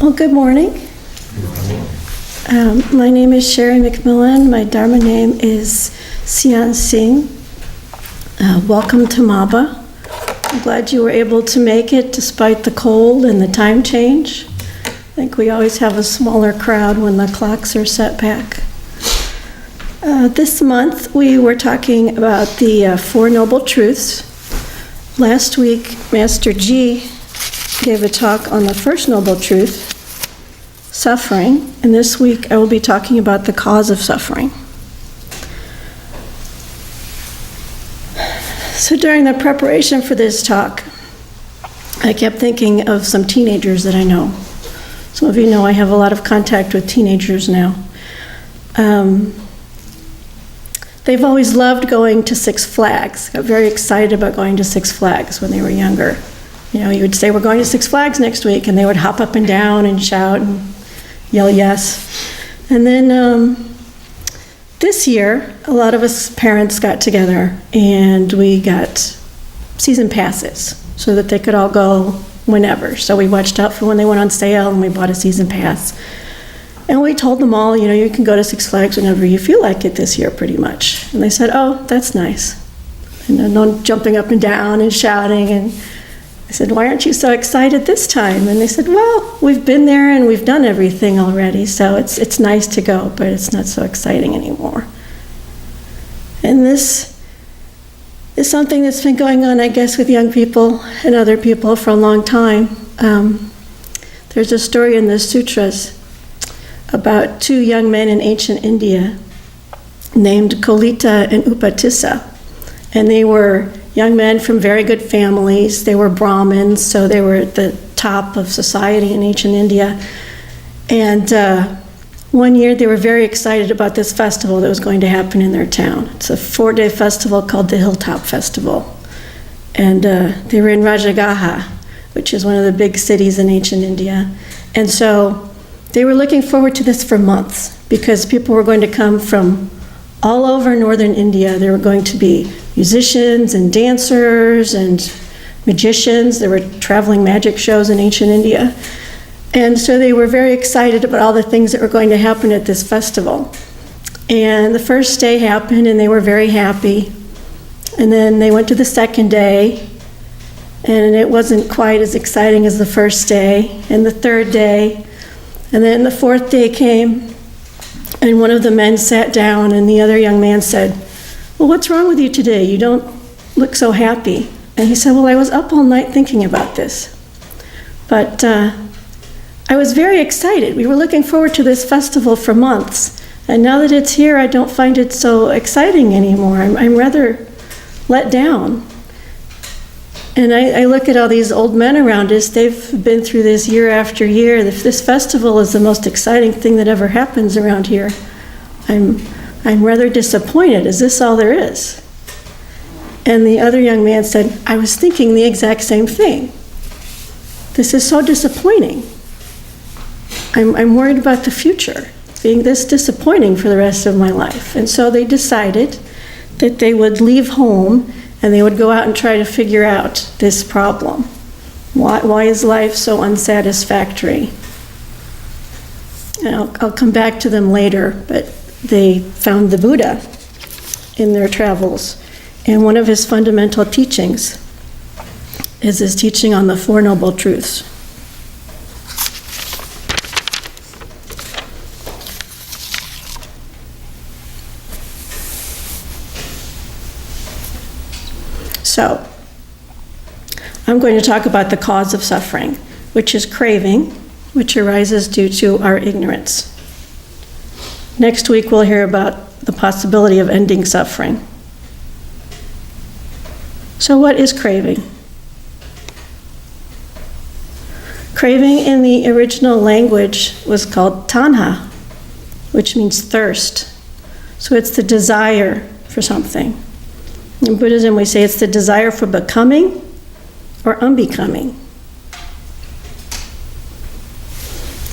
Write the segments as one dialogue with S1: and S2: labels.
S1: Well, good morning. My name is Sherry McMillan. My Dharma name is Xianxing. Welcome to MABA. I'm glad you were able to make it despite the cold and the time change. I think we always have a smaller crowd when the clocks are set back. This month we were talking about the Four Noble Truths. Last week, Master G gave a talk on the first noble truth, suffering, and this week I will be talking about the cause of suffering. So during the preparation for this talk, I kept thinking of some teenagers that I know. Some of you know I have a lot of contact with teenagers now. They've always loved going to Six Flags, got very excited about going to Six Flags when they were younger. You know, you would say, we're going to Six Flags next week, and they would hop up and down and shout and yell yes. And then this year, a lot of us parents got together, and we got season passes so that they could all go whenever. So we watched out for when they went on sale, and we bought a season pass. And we told them all, you know, you can go to Six Flags whenever you feel like it this year, pretty much. And they said, oh, that's nice. And no jumping up and down and shouting. And I said, why aren't you so excited this time? And they said, well, we've been there and we've done everything already, so it's nice to go, but it's not so exciting anymore. And this is something that's been going on, I guess, with young people and other people for a long time. There's a story in the sutras about two young men in ancient India named Kolita and Upatissa. And they were young men from very good families. They were Brahmins, so they were at the top of society in ancient India. And one year they were very excited about this festival that was going to happen in their town. It's a 4-day festival called the Hilltop Festival. And they were in Rajagaha, which is one of the big cities in ancient India. And so they were looking forward to this for months because people were going to come from all over northern India. There were going to be musicians and dancers and magicians. There were traveling magic shows in ancient India. And so they were very excited about all the things that were going to happen at this festival. And the first day happened and they were very happy. And then they went to the second day and it wasn't quite as exciting as the first day, and the third day. And then the fourth day came and one of the men sat down and the other young man said, well, what's wrong with you today? You don't look so happy. And he said, well, I was up all night thinking about this. But I was very excited. We were looking forward to this festival for months. And now that it's here, I don't find it so exciting anymore. I'm rather let down. And I look at all these old men around us. They've been through this year after year. If this festival is the most exciting thing that ever happens around here, I'm rather disappointed. Is this all there is? And the other young man said, I was thinking the exact same thing. This is so disappointing. I'm worried about the future, being this disappointing for the rest of my life. And so they decided that they would leave home and they would go out and try to figure out this problem. Why is life so unsatisfactory? And I'll come back to them later, but they found the Buddha in their travels. And one of his fundamental teachings is his teaching on the Four Noble Truths. So, I'm going to talk about the cause of suffering, which is craving, which arises due to our ignorance. Next week, we'll hear about the possibility of ending suffering. So, what is craving? Craving in the original language was called tanha, which means thirst. So, it's the desire for something. In Buddhism, we say it's the desire for becoming or unbecoming.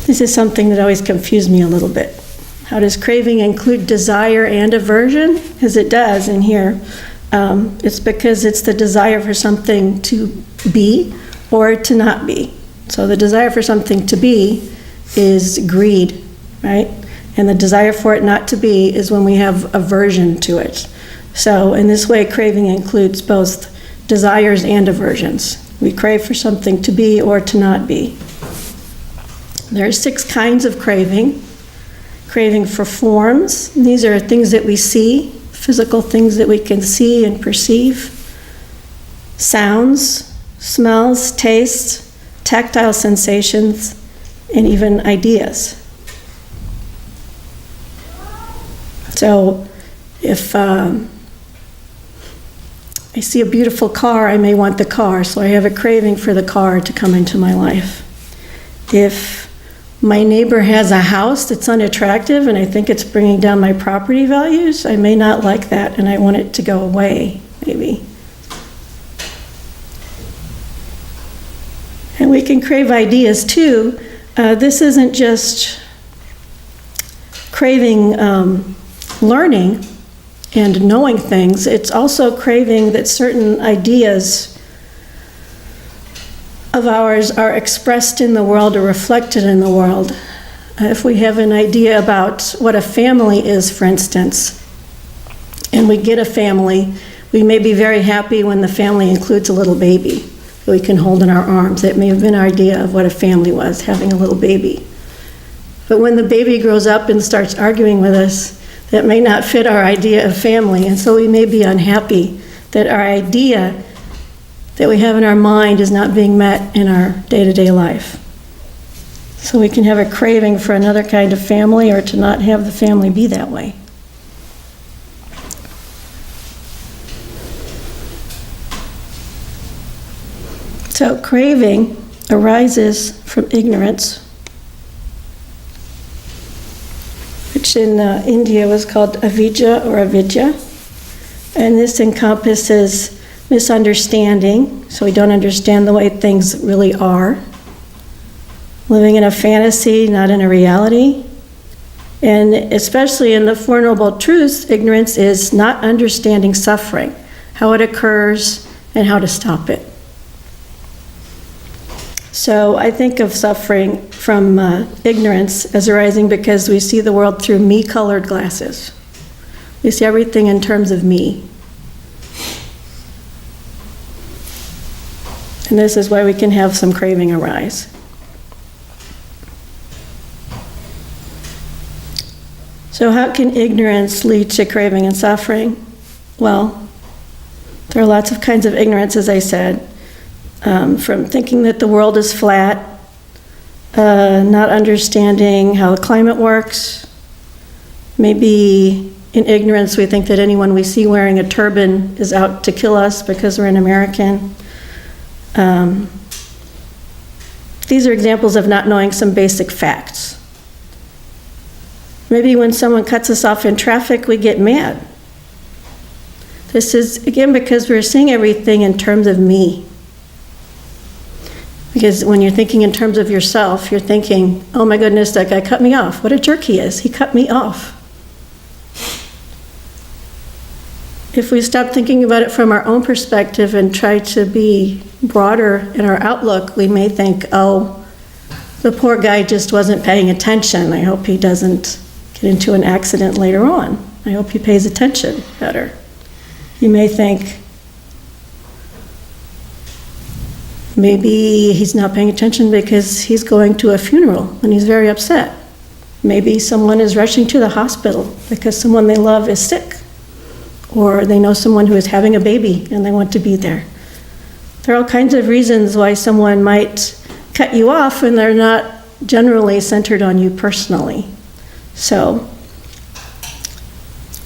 S1: This is something that always confused me a little bit. How does craving include desire and aversion? As it does in here. It's because it's the desire for something to be or to not be. So the desire for something to be is greed, right? And the desire for it not to be is when we have aversion to it. So in this way, craving includes both desires and aversions. We crave for something to be or to not be. There are 6 kinds of craving. Craving for forms. These are things that we see, physical things that we can see and perceive. Sounds, smells, tastes, tactile sensations, and even ideas. So if I see a beautiful car, I may want the car, so I have a craving for the car to come into my life. If my neighbor has a house that's unattractive and I think it's bringing down my property values, I may not like that and I want it to go away, maybe. And we can crave ideas too. This isn't just craving learning and knowing things, it's also craving that certain ideas of ours are expressed in the world or reflected in the world. If we have an idea about what a family is, for instance, and we get a family, we may be very happy when the family includes a little baby that we can hold in our arms. That may have been our idea of what a family was, having a little baby. But when the baby grows up and starts arguing with us, that may not fit our idea of family, and so we may be unhappy that our idea that we have in our mind is not being met in our day-to-day life. So we can have a craving for another kind of family or to not have the family be that way. So craving arises from ignorance, which in India was called avijja or avidya, and this encompasses misunderstanding, so we don't understand the way things really are, living in a fantasy, not in a reality, and especially in the Four Noble Truths, ignorance is not understanding suffering, how it occurs, and how to stop it. So I think of suffering from ignorance as arising because we see the world through me-colored glasses. We see everything in terms of me. And this is why we can have some craving arise. So how can ignorance lead to craving and suffering? Well, there are lots of kinds of ignorance, as I said, from thinking that the world is flat, not understanding how the climate works. Maybe in ignorance we think that anyone we see wearing a turban is out to kill us because we're an American. These are examples of not knowing some basic facts. Maybe when someone cuts us off in traffic, we get mad. This is, again, because we're seeing everything in terms of me. Because when you're thinking in terms of yourself, you're thinking, oh my goodness, that guy cut me off. What a jerk he is. He cut me off. If we stop thinking about it from our own perspective and try to be broader in our outlook, we may think, oh, the poor guy just wasn't paying attention. I hope he doesn't get into an accident later on. I hope he pays attention better. You may think, maybe he's not paying attention because he's going to a funeral and he's very upset. Maybe someone is rushing to the hospital because someone they love is sick. Or they know someone who is having a baby and they want to be there. There are all kinds of reasons why someone might cut you off, and they're not generally centered on you personally. So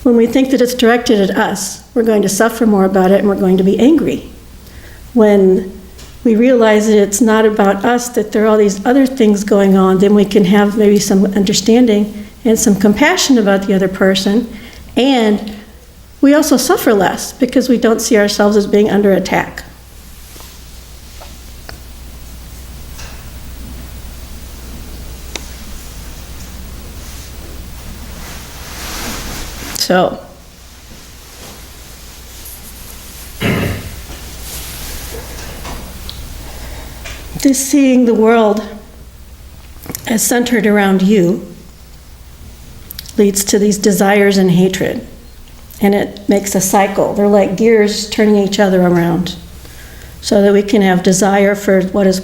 S1: when we think that it's directed at us, we're going to suffer more about it and we're going to be angry. When we realize that it's not about us, that there are all these other things going on, then we can have maybe some understanding and some compassion about the other person, and we also suffer less because we don't see ourselves as being under attack. So, this seeing the world as centered around you leads to these desires and hatred. And it makes a cycle. They're like gears turning each other around, so that we can have desire for what is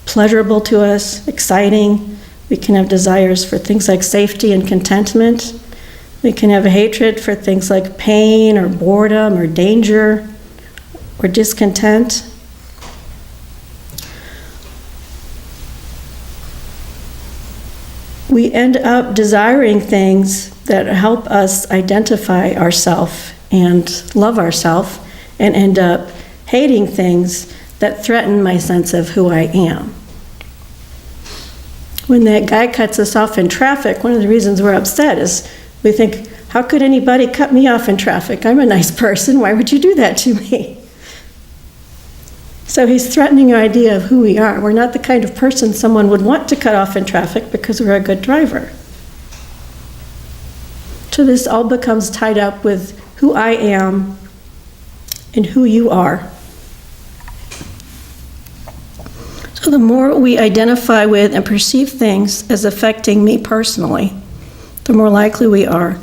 S1: pleasurable to us, exciting. We can have desires for things like safety and contentment. We can have a hatred for things like pain or boredom or danger or discontent. We end up desiring things that help us identify ourselves and love ourselves, and end up hating things that threaten my sense of who I am. When that guy cuts us off in traffic, one of the reasons we're upset is we think, how could anybody cut me off in traffic? I'm a nice person. Why would you do that to me? So he's threatening our idea of who we are. We're not the kind of person someone would want to cut off in traffic because we're a good driver. So this all becomes tied up with who I am and who you are. So the more we identify with and perceive things as affecting me personally, the more likely we are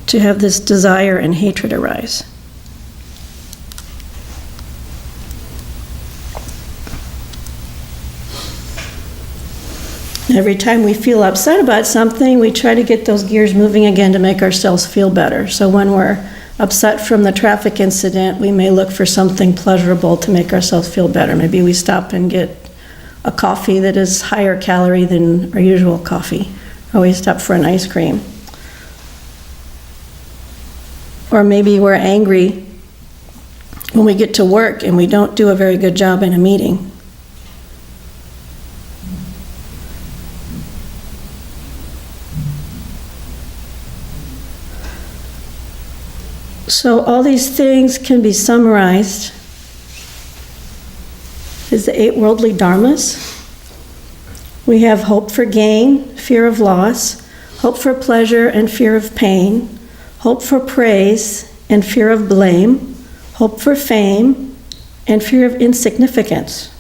S1: to have this desire and hatred arise. Every time we feel upset about something, we try to get those gears moving again to make ourselves feel better. So when we're upset from the traffic incident, we may look for something pleasurable to make ourselves feel better. Maybe we stop and get a coffee that is higher calorie than our usual coffee, or we stop for an ice cream. Or maybe we're angry when we get to work and we don't do a very good job in a meeting. So all these things can be summarized as the 8 worldly dharmas. We have hope for gain, fear of loss, hope for pleasure and fear of pain, hope for praise and fear of blame, hope for fame and fear of insignificance.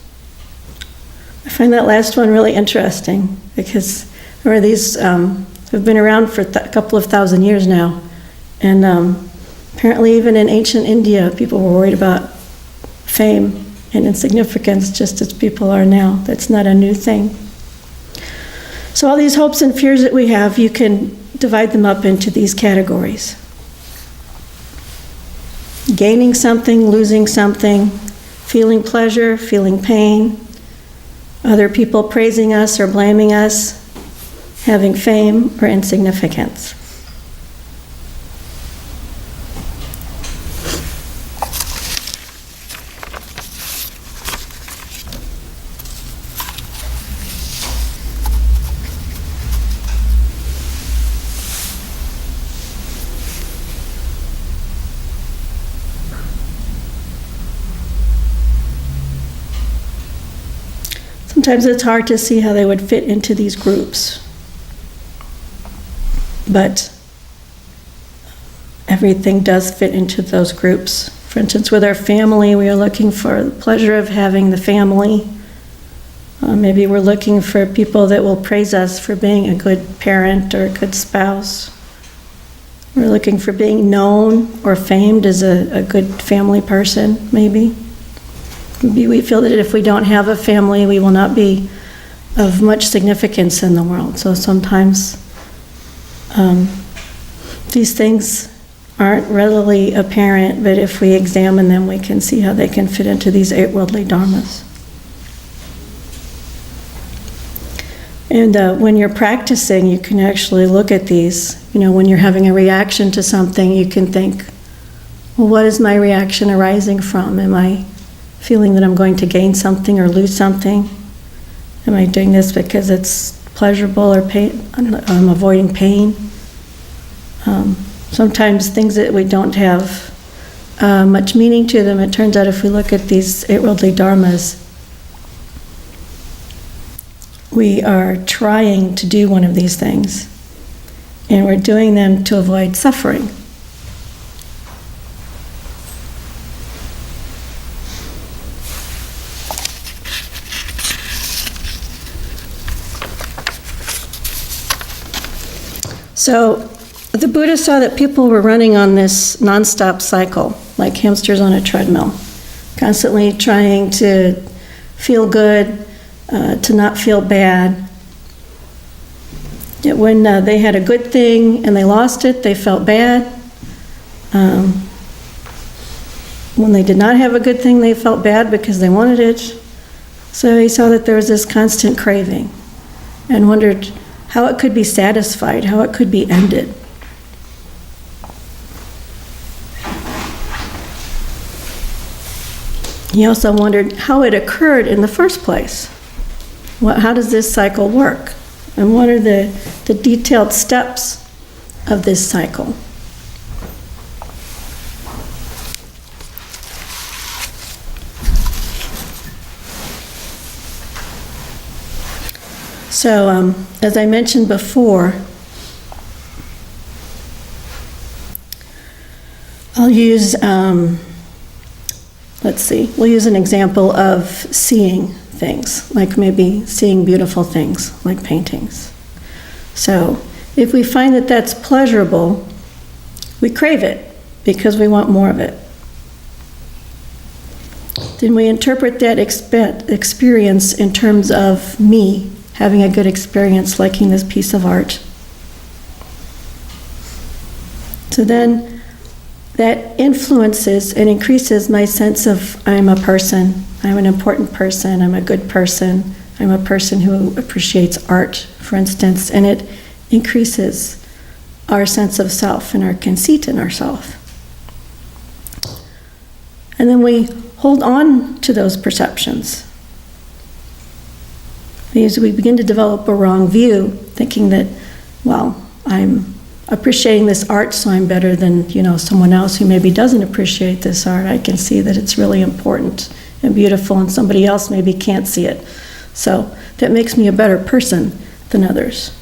S1: I find that last one really interesting because these have been around for a couple of thousand years now. And apparently even in ancient India, people were worried about fame and insignificance just as people are now. That's not a new thing. So all these hopes and fears that we have, you can divide them up into these categories. Gaining something, losing something, feeling pleasure, feeling pain, other people praising us or blaming us, having fame or insignificance. Sometimes it's hard to see how they would fit into these groups. But everything does fit into those groups. For instance, with our family, we are looking for the pleasure of having the family. Maybe we're looking for people that will praise us for being a good parent or a good spouse. We're looking for being known or famed as a good family person, maybe. Maybe we feel that if we don't have a family, we will not be of much significance in the world. So sometimes these things aren't readily apparent, but if we examine them, we can see how they can fit into these 8 worldly dharmas. And when you're practicing, you can actually look at these. When you're having a reaction to something, you can think, well, what is my reaction arising from? Am I feeling that I'm going to gain something or lose something? Am I doing this because it's pleasurable or pain? I'm avoiding pain. Sometimes things that we don't have much meaning to them, it turns out if we look at these 8 worldly dharmas, we are trying to do one of these things, and we're doing them to avoid suffering. So the Buddha saw that people were running on this nonstop cycle, like hamsters on a treadmill, constantly trying to feel good, to not feel bad. Yet when they had a good thing and they lost it, they felt bad. When they did not have a good thing, they felt bad because they wanted it. So he saw that there was this constant craving and wondered how it could be satisfied, how it could be ended. He also wondered how it occurred in the first place. How does this cycle work? And what are the detailed steps of this cycle? So, as I mentioned before, I'll use, we'll use an example of seeing things, like maybe seeing beautiful things, like paintings. So, if we find that that's pleasurable, we crave it because we want more of it. Then we interpret that experience in terms of me having a good experience liking this piece of art. So then that influences and increases my sense of I'm a person, I'm an important person, I'm a good person, I'm a person who appreciates art, for instance, and it increases our sense of self and our conceit in ourself. And then we hold on to those perceptions. Because we begin to develop a wrong view, thinking that, well, I'm appreciating this art, so I'm better than, someone else who maybe doesn't appreciate this art. I can see that it's really important and beautiful, and somebody else maybe can't see it. So that makes me a better person than others.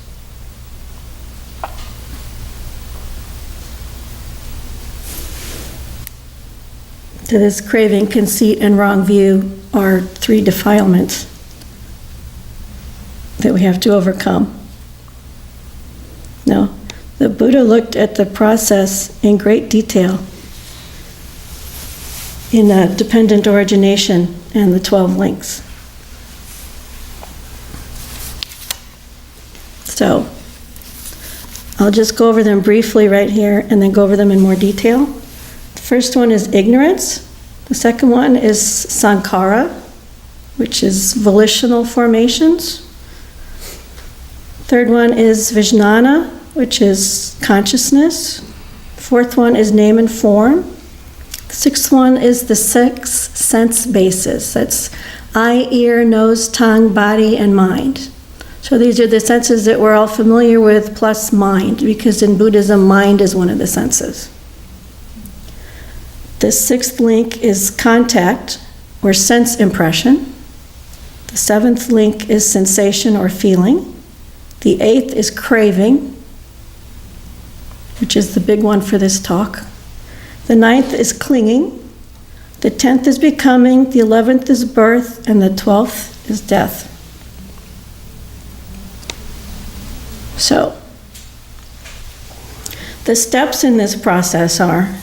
S1: So this craving, conceit, and wrong view are three defilements that we have to overcome. Now, the Buddha looked at the process in great detail in dependent origination and the 12 links. So, I'll just go over them briefly right here and then go over them in more detail. The first one is ignorance. The second one is sankhara, which is volitional formations. Third one is vijnana, which is consciousness. Fourth one is name and form. The sixth one is the six sense bases. That's eye, ear, nose, tongue, body, and mind. So these are the senses that we're all familiar with, plus mind, because in Buddhism, mind is one of the senses. The sixth link is contact, or sense impression. The seventh link is sensation or feeling. The eighth is craving, which is the big one for this talk. The ninth is clinging. The 10th is becoming. The 11th is birth. And the 12th is death. So, the steps in this process are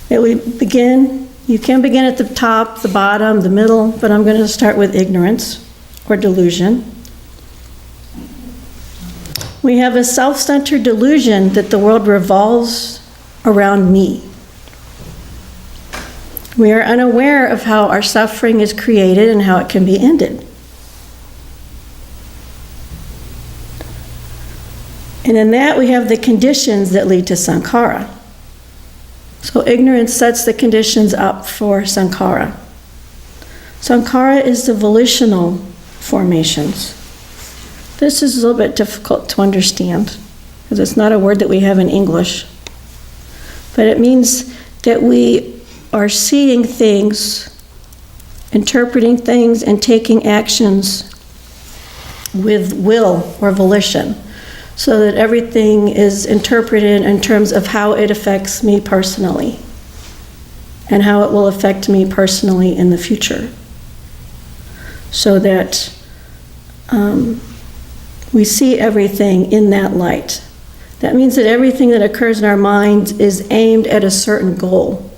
S1: that we begin, you can begin at the top, the bottom, the middle, but I'm going to start with ignorance or delusion. We have a self-centered delusion that the world revolves around me. We are unaware of how our suffering is created and how it can be ended. And in that we have the conditions that lead to sankhara. So ignorance sets the conditions up for sankhara. Sankhara is the volitional formations. This is a little bit difficult to understand because it's not a word that we have in English. But it means that we are seeing things, interpreting things, and taking actions with will or volition, so that everything is interpreted in terms of how it affects me personally and how it will affect me personally in the future. So that we see everything in that light. That means that everything that occurs in our minds is aimed at a certain goal.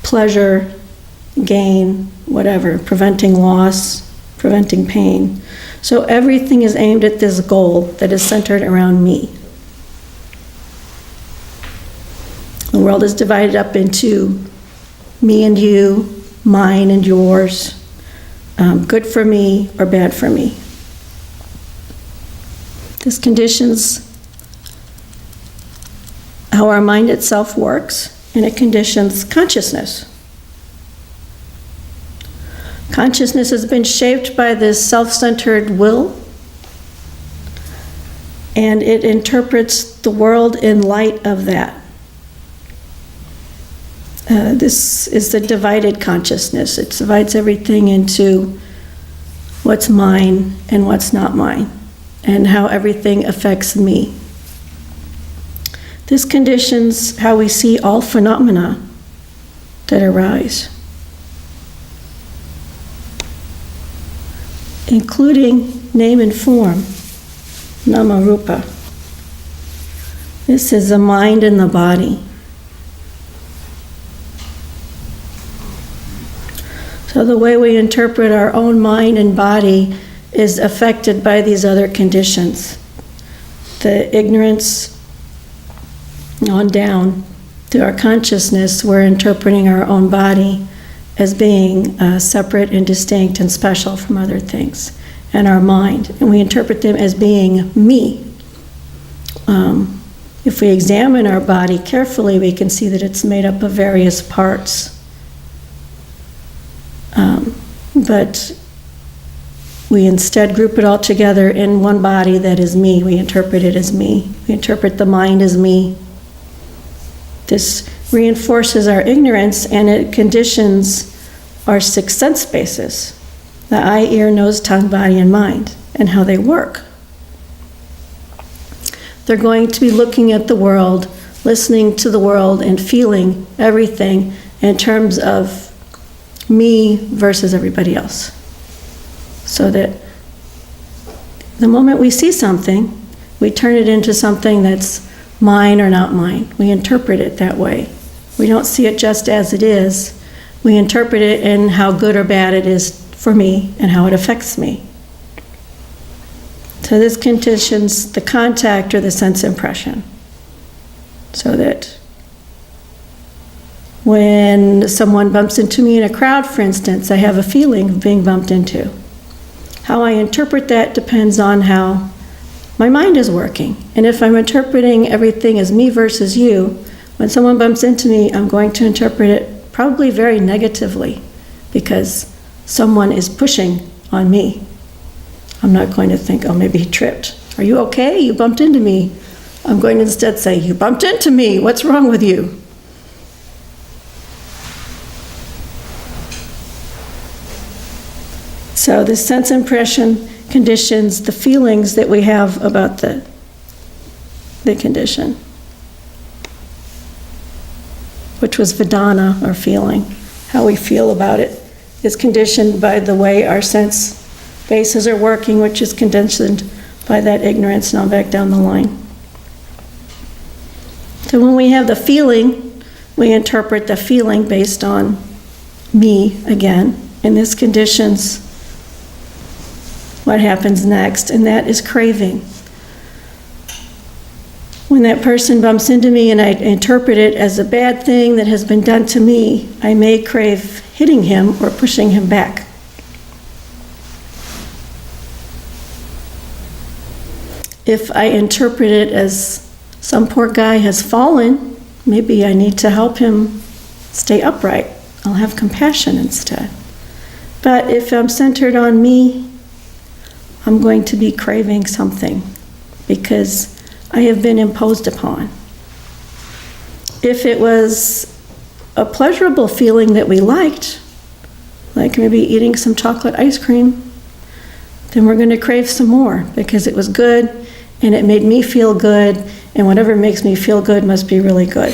S1: Pleasure, gain, whatever, preventing loss, preventing pain. So everything is aimed at this goal that is centered around me. The world is divided up into me and you, mine and yours, good for me or bad for me. This conditions how our mind itself works, and it conditions consciousness. Consciousness has been shaped by this self-centered will, and it interprets the world in light of that. This is the divided consciousness. It divides everything into what's mine and what's not mine, and how everything affects me. This conditions how we see all phenomena that arise, including name and form, nama rupa. This is the mind and the body. So the way we interpret our own mind and body is affected by these other conditions. The ignorance on down to our consciousness, we're interpreting our own body as being separate and distinct and special from other things, and our mind, and we interpret them as being me. If we examine our body carefully, we can see that it's made up of various parts. But we instead group it all together in one body that is me. We interpret it as me. We interpret the mind as me. This reinforces our ignorance, and it conditions our six sense bases: the eye, ear, nose, tongue, body, and mind, and how they work. They're going to be looking at the world, listening to the world, and feeling everything in terms of me versus everybody else. So that the moment we see something, we turn it into something that's mine or not mine. We interpret it that way. We don't see it just as it is. We interpret it in how good or bad it is for me and how it affects me. So this conditions the contact or the sense impression. So that when someone bumps into me in a crowd, for instance, I have a feeling of being bumped into. How I interpret that depends on how my mind is working. And if I'm interpreting everything as me versus you, when someone bumps into me, I'm going to interpret it probably very negatively, because someone is pushing on me. I'm not going to think, oh, maybe he tripped. Are you okay? You bumped into me. I'm going to instead say, you bumped into me. What's wrong with you? So this sense impression conditions the feelings that we have about the condition, which was Vedana, or feeling. How we feel about it is conditioned by the way our sense bases are working, which is conditioned by that ignorance. Now back down the line. So when we have the feeling, we interpret the feeling based on me again, and this conditions what happens next, and that is craving. When that person bumps into me and I interpret it as a bad thing that has been done to me, I may crave hitting him or pushing him back. If I interpret it as some poor guy has fallen, maybe I need to help him stay upright. I'll have compassion instead. But if I'm centered on me, I'm going to be craving something because I have been imposed upon. If it was a pleasurable feeling that we liked, like maybe eating some chocolate ice cream, then we're going to crave some more because it was good and it made me feel good, and whatever makes me feel good must be really good.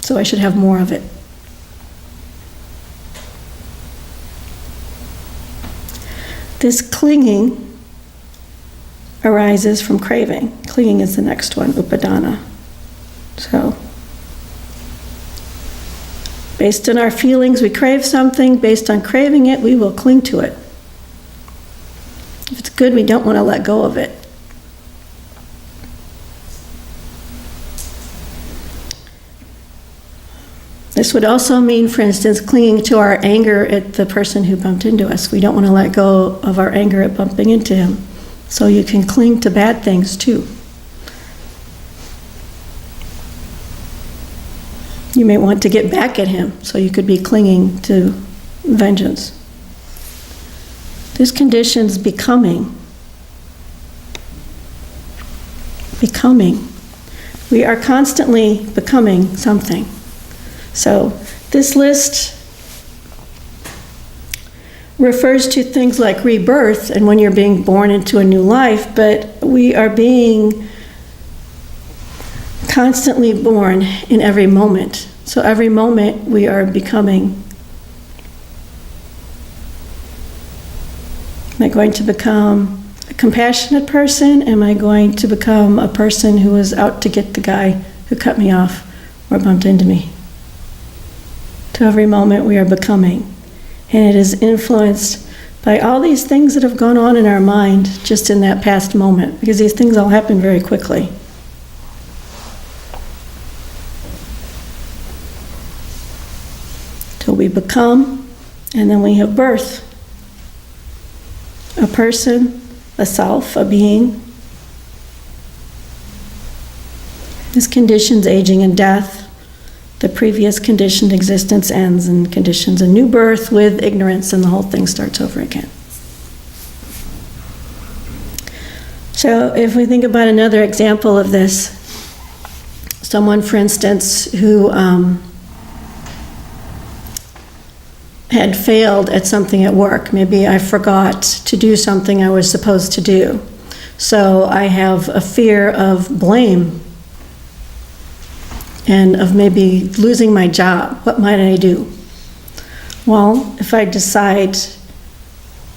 S1: So I should have more of it. This clinging arises from craving. Clinging is the next one, upadana. So, based on our feelings, we crave something. Based on craving it, we will cling to it. If it's good, we don't want to let go of it. This would also mean, for instance, clinging to our anger at the person who bumped into us. We don't want to let go of our anger at bumping into him. So you can cling to bad things too. You may want to get back at him, so you could be clinging to vengeance. This condition's becoming. Becoming. We are constantly becoming something. So this list refers to things like rebirth and when you're being born into a new life, but we are being constantly born in every moment. So every moment we are becoming. Am I going to become a compassionate person? Am I going to become a person who is out to get the guy who cut me off or bumped into me? To every moment we are becoming. And it is influenced by all these things that have gone on in our mind just in that past moment, because these things all happen very quickly. Till we become, and then we have birth. A person, a self, a being. This conditions aging and death. The previous conditioned existence ends and conditions a new birth with ignorance, and the whole thing starts over again. So if we think about another example of this, someone, for instance, who had failed at something at work. Maybe I forgot to do something I was supposed to do. So I have a fear of blame and of maybe losing my job. What might I do? Well, if I decide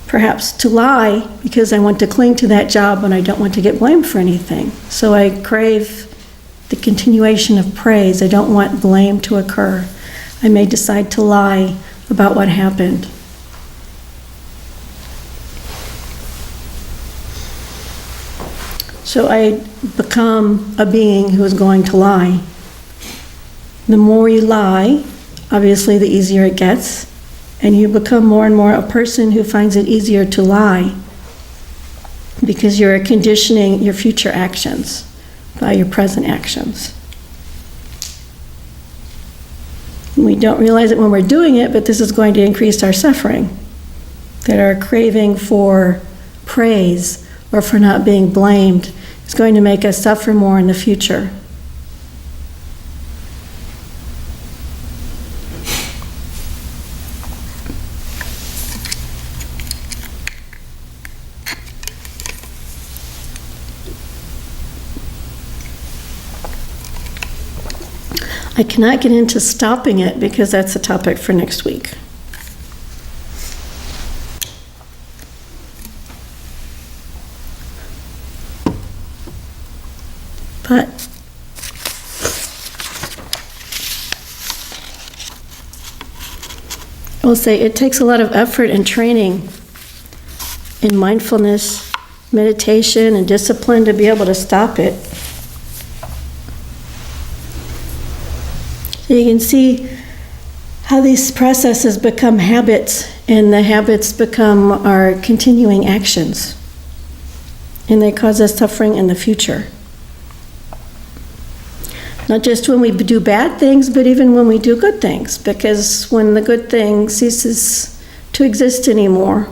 S1: perhaps to lie because I want to cling to that job and I don't want to get blamed for anything. So I crave the continuation of praise. I don't want blame to occur. I may decide to lie about what happened. So I become a being who is going to lie. The more you lie, obviously the easier it gets, and you become more and more a person who finds it easier to lie because you're conditioning your future actions by your present actions. We don't realize it when we're doing it, but this is going to increase our suffering. That our craving for praise or for not being blamed is going to make us suffer more in the future. I cannot get into stopping it because that's a topic for next week. But I will say it takes a lot of effort and training in mindfulness, meditation, and discipline to be able to stop it. So you can see how these processes become habits, and the habits become our continuing actions. And they cause us suffering in the future. Not just when we do bad things, but even when we do good things. Because when the good thing ceases to exist anymore,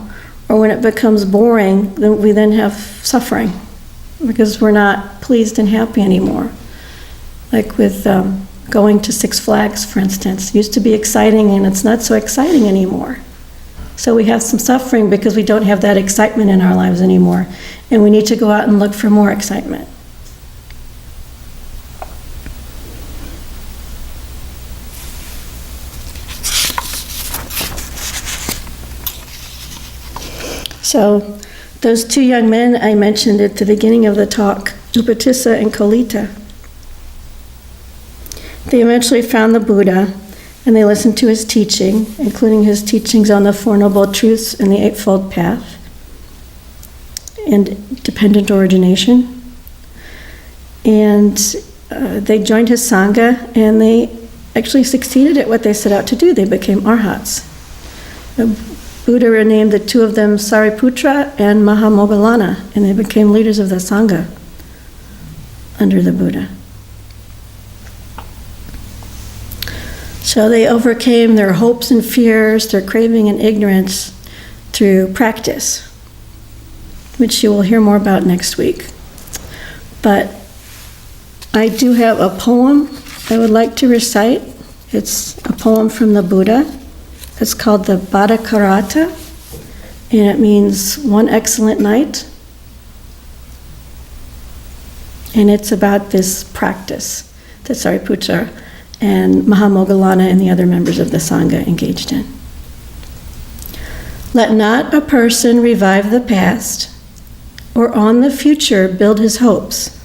S1: or when it becomes boring, then we then have suffering. Because we're not pleased and happy anymore. Like with going to Six Flags, for instance. It used to be exciting, and it's not so exciting anymore. So we have some suffering because we don't have that excitement in our lives anymore. And we need to go out and look for more excitement. So Those two young men I mentioned at the beginning of the talk, Upatissa and Kolita, they eventually found the Buddha, and they listened to his teaching, including his teachings on the Four Noble Truths and the Eightfold Path, and dependent origination. And they joined his Sangha, and they actually succeeded at what they set out to do. They became arhats. The Buddha named the two of them Sariputra and Mahamoggallana, and they became leaders of the Sangha under the Buddha. So they overcame their hopes and fears, their craving and ignorance through practice, which you will hear more about next week. But I do have a poem I would like to recite. It's a poem from the Buddha. It's called the Bhattakarata, and it means one excellent night. And it's about this practice that Sariputra and Mahamoggallana and the other members of the Sangha engaged in. Let not a person revive the past, or on the future build his hopes.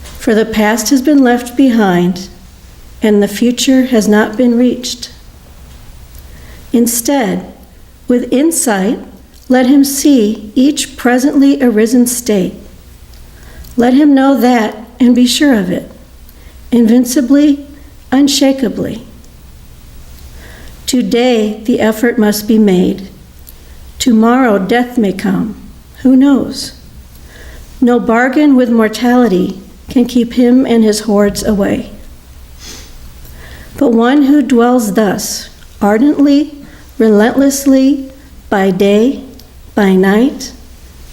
S1: For the past has been left behind, and the future has not been reached. Instead, with insight, let him see each presently arisen state. Let him know that and be sure of it, invincibly, unshakably. Today, the effort must be made. Tomorrow, death may come. Who knows? No bargain with mortality can keep him and his hordes away. But one who dwells thus, ardently, relentlessly, by day, by night,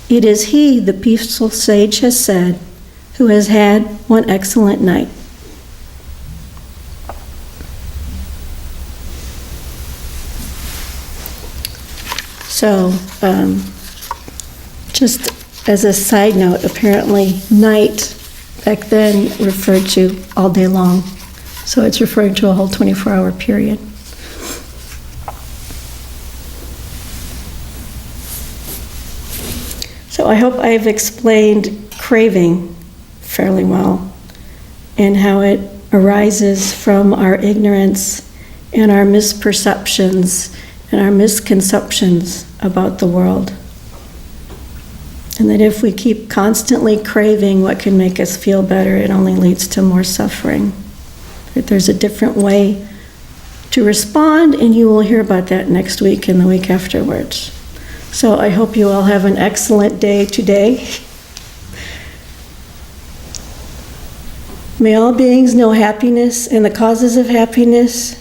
S1: it is he, the peaceful sage has said, who has had one excellent night. So, just as a side note, apparently night back then referred to all day long. So it's referring to a whole 24-hour period. So I hope I've explained craving fairly well and how it arises from our ignorance and our misperceptions and our misconceptions about the world. And that if we keep constantly craving what can make us feel better, it only leads to more suffering. That there's a different way to respond, and you will hear about that next week and the week afterwards. So I hope you all have an excellent day today. May all beings know happiness and the causes of happiness.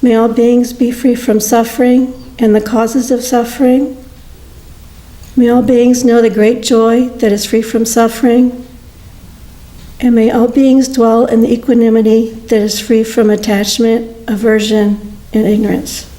S1: May all beings be free from suffering and the causes of suffering. May all beings know the great joy that is free from suffering. And may all beings dwell in the equanimity that is free from attachment, aversion, and ignorance.